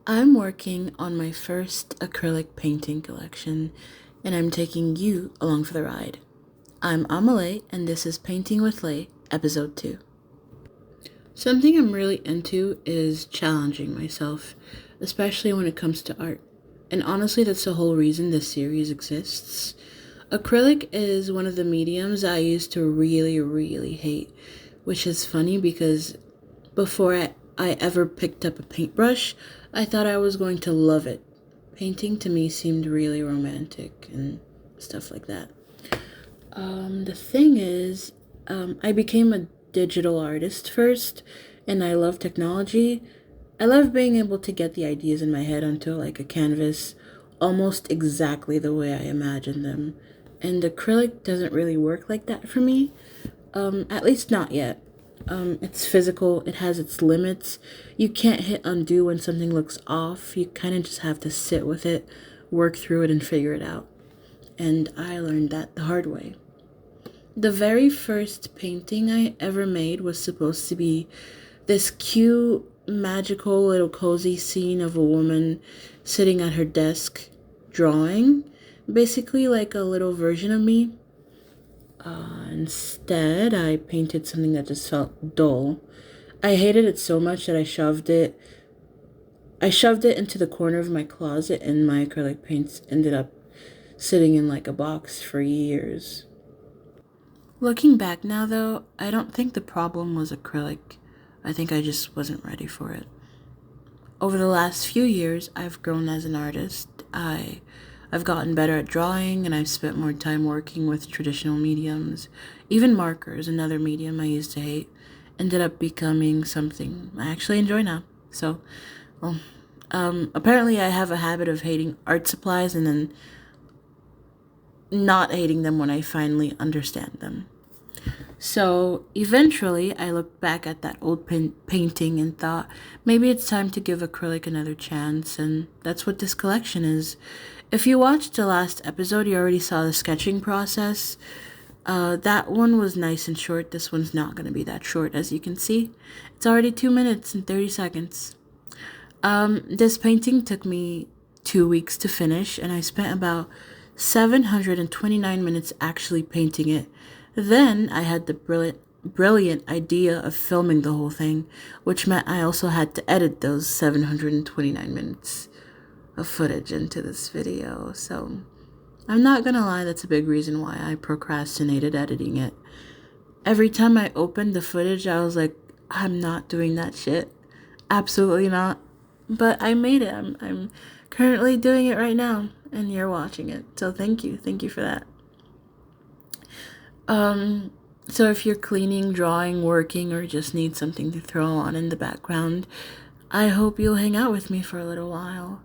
I'm working on my first acrylic painting collection, and I'm taking you along for the ride. I'm Amelie, and this is Painting with Lay, Episode 2. Something I'm really into is challenging myself, especially when it comes to art. And honestly, that's the whole reason this series exists. Acrylic is one of the mediums I used to really hate, which is funny because before I ever picked up a paintbrush, I thought I was going to love it. Painting to me seemed really romantic and stuff like that. The thing is, I became a digital artist first, and I love technology. I love being able to get the ideas in my head onto like a canvas almost exactly the way I imagined them. And acrylic doesn't really work like that for me, at least not yet. It's physical, it has its limits. You can't hit undo when something looks off. You kind of just have to sit with it, work through it, and figure it out. And I learned that the hard way. The very first painting I ever made was supposed to be this cute, magical, little cozy scene of a woman sitting at her desk drawing, basically like a little version of me. Instead, I painted something that just felt dull. I hated it so much that I shoved it into the corner of my closet, and my acrylic paints ended up sitting in like a box for years. Looking back now, though, I don't think the problem was acrylic. I think I just wasn't ready for it. Over the last few years, I've grown as an artist. I've gotten better at drawing, and I've spent more time working with traditional mediums. Even markers, another medium I used to hate, ended up becoming something I actually enjoy now. So, well, apparently I have a habit of hating art supplies and then not hating them when I finally understand them. So eventually, I looked back at that old painting and thought maybe it's time to give acrylic another chance, and that's what this collection is. If you watched the last episode, you already saw the sketching process. That one was nice and short. This one's not going to be that short, as you can see. It's already 2 minutes and 30 seconds. This painting took me 2 weeks to finish, and I spent about 729 minutes actually painting it. Then I had the brilliant idea of filming the whole thing, which meant I also had to edit those 729 minutes of footage into this video. So I'm not gonna lie, that's a big reason why I procrastinated editing it. Every time I opened the footage, I was like, I'm not doing that shit. Absolutely not. But I made it. I'm currently doing it right now, and you're watching it. So thank you. Thank you for that. So if you're cleaning, drawing, working, or just need something to throw on in the background, I hope you'll hang out with me for a little while.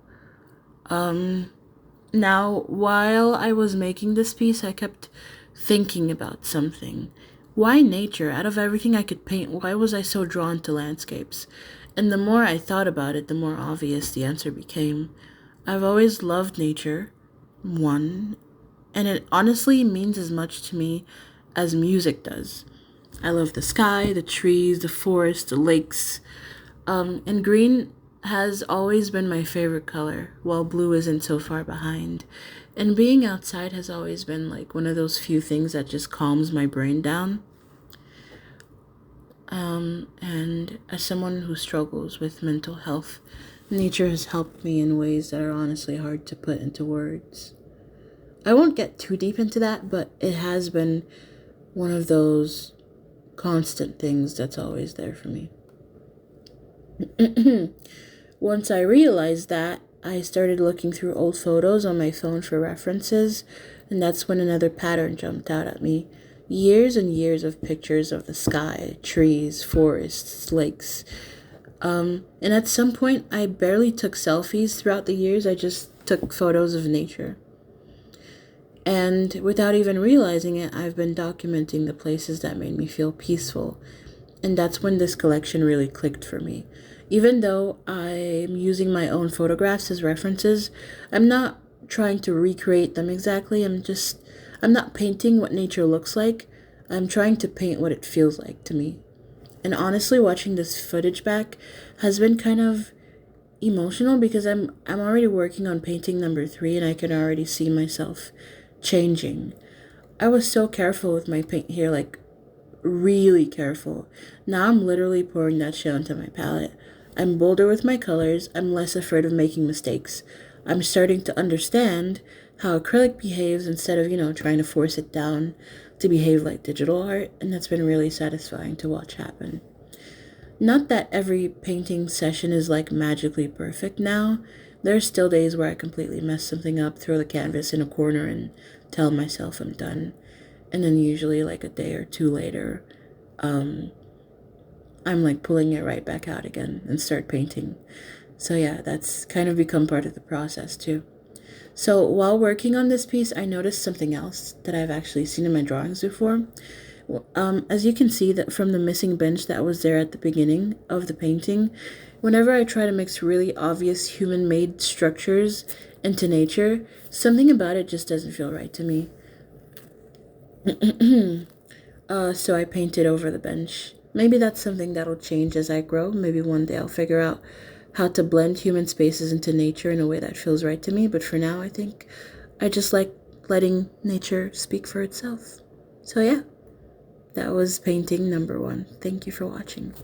Now, while I was making this piece, I kept thinking about something. Why nature? Out of everything I could paint, why was I so drawn to landscapes? And the more I thought about it, the more obvious the answer became. I've always loved nature, one, and it honestly means as much to me as music does. I love the sky, the trees, the forest, the lakes, and green has always been my favorite color, while blue isn't so far behind. And being outside has always been like one of those few things that just calms my brain down. And as someone who struggles with mental health, nature has helped me in ways that are honestly hard to put into words. I won't get too deep into that, but it has been one of those constant things that's always there for me. Once I realized that, I started looking through old photos on my phone for references, and that's when another pattern jumped out at me. Years and years of pictures of the sky, trees, forests, lakes. And at some point, I barely took selfies throughout the years. I just took photos of nature. And without even realizing it, I've been documenting the places that made me feel peaceful. And that's when this collection really clicked for me. Even though I'm using my own photographs as references, I'm not trying to recreate them exactly. I'm not painting what nature looks like. I'm trying to paint what it feels like to me. And honestly, watching this footage back has been kind of emotional because I'm already working on painting number 3 and I can already see myself changing. I was so careful with my paint here, like really careful. Now I'm literally pouring that shit onto my palette. I'm bolder with my colors. I'm less afraid of making mistakes. I'm starting to understand how acrylic behaves instead of, trying to force it down to behave like digital art, and that's been really satisfying to watch happen. Not that every painting session is like magically perfect now. There are still days where I completely mess something up, throw the canvas in a corner, and tell myself I'm done. And then usually like a day or two later, I'm like pulling it right back out again and start painting. So yeah, that's kind of become part of the process too. So while working on this piece, I noticed something else that I've actually seen in my drawings before. As you can see that from the missing bench that was there at the beginning of the painting, whenever I try to mix really obvious human-made structures into nature, something about it just doesn't feel right to me. So I painted over the bench. Maybe that's something that'll change as I grow. Maybe one day I'll figure out how to blend human spaces into nature in a way that feels right to me. But for now, I think I just like letting nature speak for itself. So yeah, that was painting number 1. Thank you for watching.